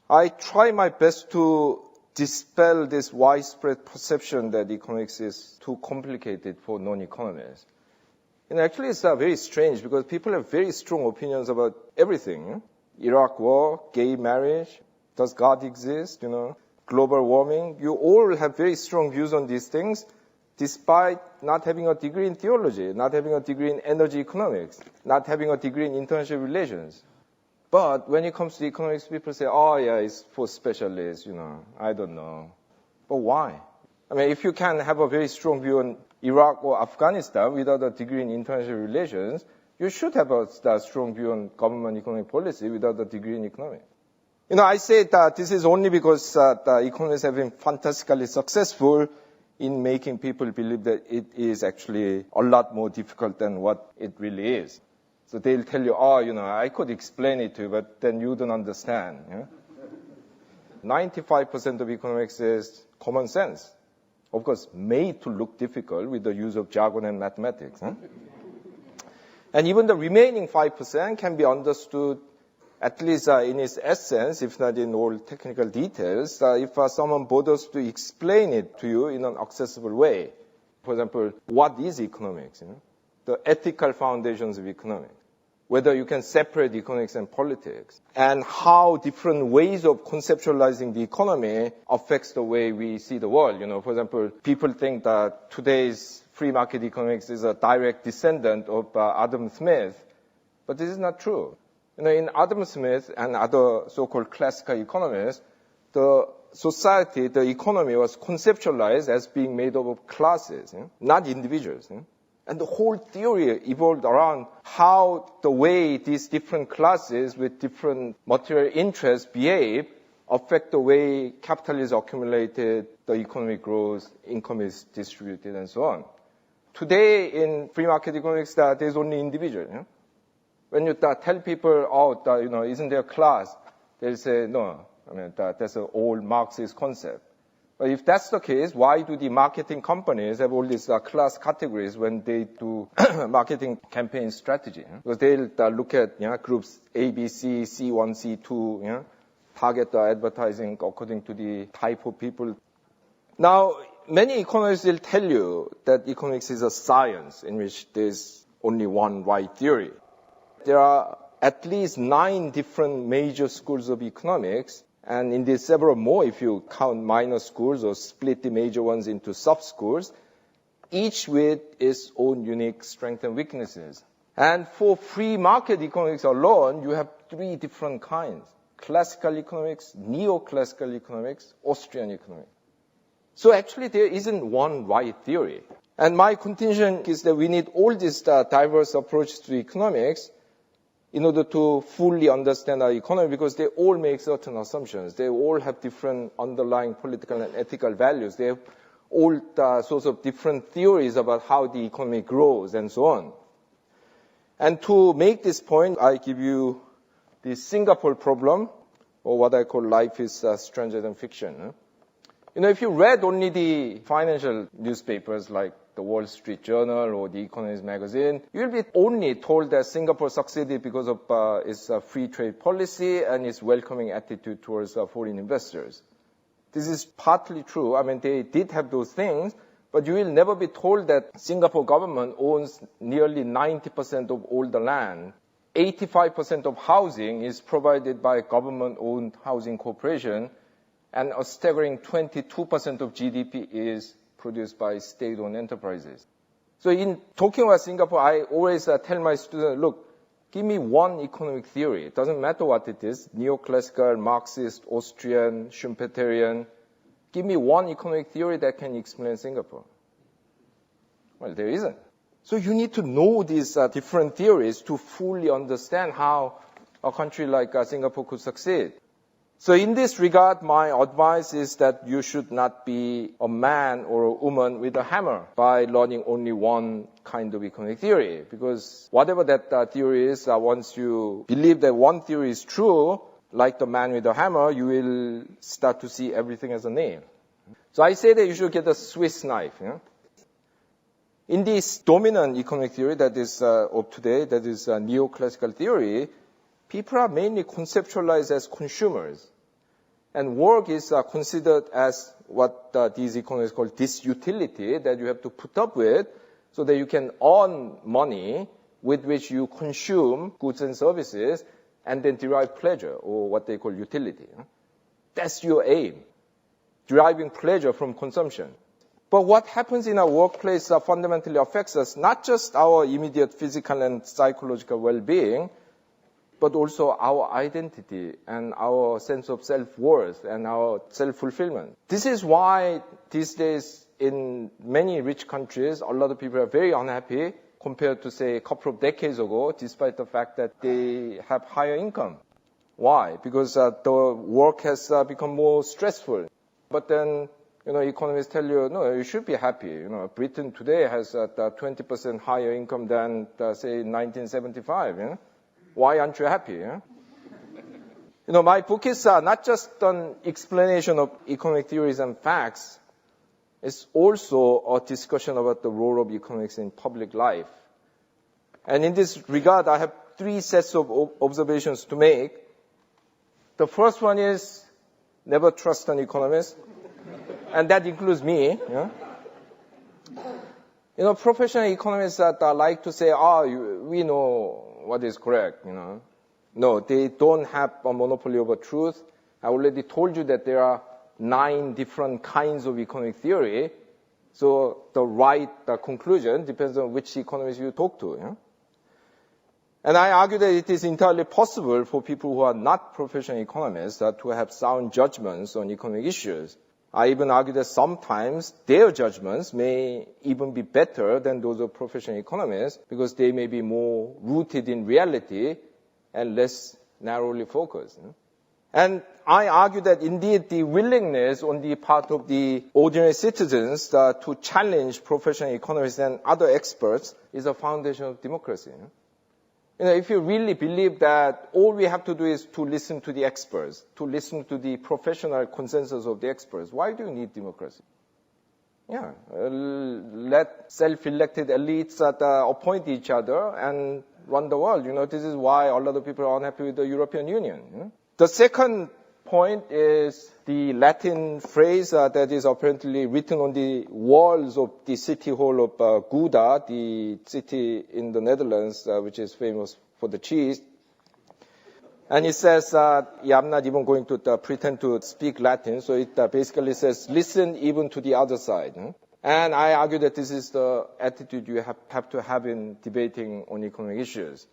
I try my best to dispel this widespread perception that economics is too complicated for non-economists. And actually it's very strange because people have very strong opinions about everything. Iraq war, gay marriage, does God exist, global warming. You all have very strong views on these things despite not having a degree in theology, not having a degree in energy economics, not having a degree in international relations. But when it comes to economics, people say, oh yeah, it's for specialists, I don't know. But why? I mean, if you can have a very strong view on Iraq or Afghanistan without a degree in international relations, you should have a strong view on government economic policy without a degree in economics. I say that this is only because the economists have been fantastically successful in making people believe that it is actually a lot more difficult than what it really is. So they'll tell you, I could explain it to you, but then you don't understand. 95% of economics is common sense. Of course, made to look difficult with the use of jargon and mathematics. And even the remaining 5% can be understood, at least in its essence, if not in all technical details, if someone bothers to explain it to you in an accessible way. For example, what is economics? The ethical foundations of economics. Whether you can separate economics and politics, and how different ways of conceptualizing the economy affects the way we see the world. For example, people think that today's free market economics is a direct descendant of Adam Smith, but this is not true. In Adam Smith and other so-called classical economists, the society, the economy was conceptualized as being made up of classes, not individuals. And the whole theory evolved around how the way these different classes with different material interests behave affect the way capital is accumulated, the economy grows, income is distributed, and so on. Today in free market economics, there's only individual. When you tell people, isn't there a class? They'll say, no, that's an old Marxist concept. But if that's the case, why do the marketing companies have all these class categories when they do marketing campaign strategy? Because they'll look at groups A, B, C, C1, C2, target the advertising according to the type of people. Now, many economists will tell you that economics is a science in which there's only one right theory. There are at least 9 different major schools of economics, and in these several more, if you count minor schools or split the major ones into sub-schools, each with its own unique strengths and weaknesses. And for free market economics alone, you have 3 different kinds: classical economics, neoclassical economics, Austrian economics. So actually there isn't one right theory. And my contention is that we need all these diverse approaches to economics in order to fully understand our economy, because they all make certain assumptions. They all have different underlying political and ethical values. They have all sorts of different theories about how the economy grows and so on. And to make this point, I give you the Singapore problem, or what I call life is stranger than fiction. If you read only the financial newspapers like the Wall Street Journal or the Economist magazine, you'll be only told that Singapore succeeded because of its free trade policy and its welcoming attitude towards foreign investors. This is partly true. They did have those things, but you will never be told that Singapore government owns nearly 90% of all the land. 85% of housing is provided by government-owned housing corporation, and a staggering 22% of GDP is produced by state-owned enterprises. So in talking about Singapore, I always tell my students, look, give me one economic theory. It doesn't matter what it is, neoclassical, Marxist, Austrian, Schumpeterian. Give me one economic theory that can explain Singapore. Well, there isn't. So you need to know these different theories to fully understand how a country like Singapore could succeed. So in this regard, my advice is that you should not be a man or a woman with a hammer by learning only one kind of economic theory. Because whatever that theory is, once you believe that one theory is true, like the man with a hammer, you will start to see everything as a nail. So I say that you should get a Swiss knife. In this dominant economic theory that is of today, that is neoclassical theory, people are mainly conceptualized as consumers. And work is considered as what these economists call disutility, that you have to put up with so that you can earn money with which you consume goods and services and then derive pleasure, or what they call utility. That's your aim, deriving pleasure from consumption. But what happens in our workplace fundamentally affects us, not just our immediate physical and psychological well-being, but also our identity and our sense of self-worth and our self-fulfillment. This is why these days in many rich countries, a lot of people are very unhappy compared to, say, a couple of decades ago, despite the fact that they have higher income. Why? Because the work has become more stressful. But then, economists tell you, no, you should be happy. Britain today has 20% higher income than, say, 1975. Why aren't you happy? My book is not just an explanation of economic theories and facts. It's also a discussion about the role of economics in public life. And in this regard, I have 3 sets of observations to make. The first one is never trust an economist. And that includes me. Professional economists that like to say, we know what is correct, No, they don't have a monopoly over truth. I already told you that there are 9 different kinds of economic theory. So the right conclusion depends on which economist you talk to. And I argue that it is entirely possible for people who are not professional economists to have sound judgments on economic issues. I even argue that sometimes their judgments may even be better than those of professional economists because they may be more rooted in reality and less narrowly focused. And I argue that indeed the willingness on the part of the ordinary citizens to challenge professional economists and other experts is a foundation of democracy. If you really believe that all we have to do is to listen to the experts, to listen to the professional consensus of the experts, why do you need democracy? Let self-elected elites appoint each other and run the world. This is why a lot of people are unhappy with the European Union. The second point is the Latin phrase that is apparently written on the walls of the city hall of Gouda, the city in the Netherlands, which is famous for the cheese. And it says, I'm not even going to pretend to speak Latin, so it basically says, listen even to the other side. And I argue that this is the attitude you have to have in debating on economic issues.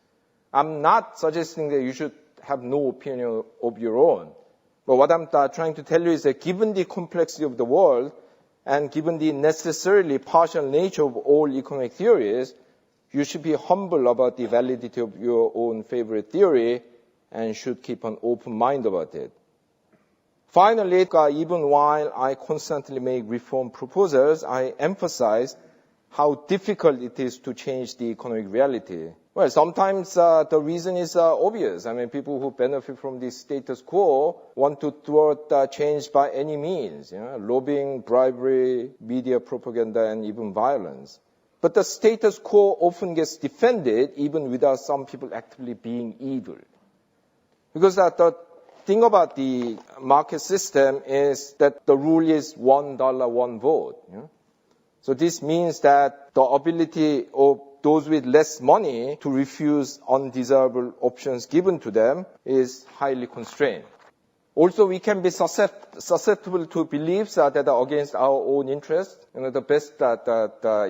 I'm not suggesting that you should have no opinion of your own. But what I'm trying to tell you is that given the complexity of the world and given the necessarily partial nature of all economic theories, you should be humble about the validity of your own favorite theory and should keep an open mind about it. Finally, even while I constantly make reform proposals, I emphasize how difficult it is to change the economic reality. Well, sometimes the reason is obvious. People who benefit from the status quo want to thwart change by any means, lobbying, bribery, media propaganda, and even violence. But the status quo often gets defended even without some people actively being evil. Because the thing about the market system is that the rule is $1, one vote. So this means that the ability of those with less money to refuse undesirable options given to them is highly constrained. Also, we can be susceptible to beliefs that are against our own interests. The best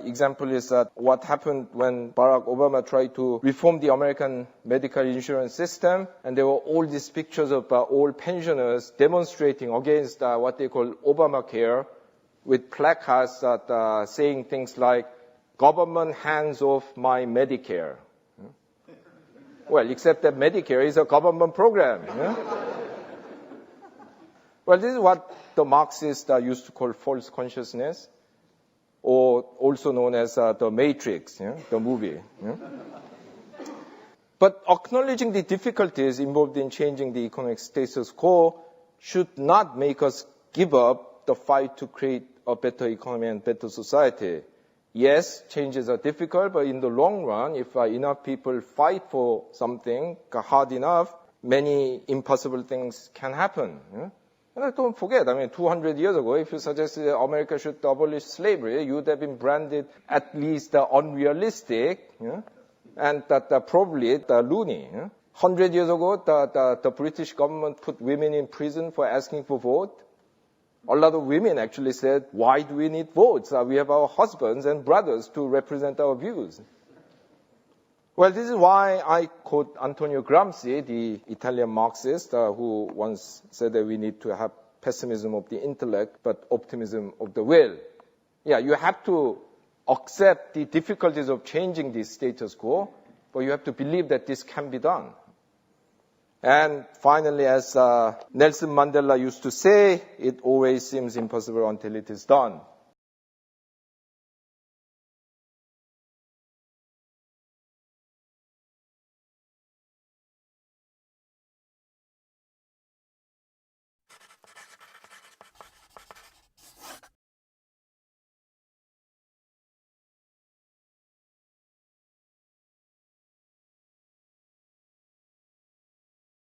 example is what happened when Barack Obama tried to reform the American medical insurance system, and there were all these pictures of old pensioners demonstrating against what they call Obamacare, with placards saying things like, government hands off my Medicare. Well, except that Medicare is a government program. Well, this is what the Marxists used to call false consciousness, or also known as the Matrix, the movie. But acknowledging the difficulties involved in changing the economic status quo should not make us give up the fight to create a better economy and better society. Yes, changes are difficult, but in the long run, if enough people fight for something hard enough, many impossible things can happen. And don't forget, 200 years ago, if you suggested that America should abolish slavery, you would have been branded at least unrealistic, and probably loony. 100 years ago, the British government put women in prison for asking for vote. A lot of women actually said, why do we need votes? We have our husbands and brothers to represent our views. Well, this is why I quote Antonio Gramsci, the Italian Marxist, who once said that we need to have pessimism of the intellect, but optimism of the will. Yeah, you have to accept the difficulties of changing the status quo, but you have to believe that this can be done. And finally, as Nelson Mandela used to say, it always seems impossible until it is done.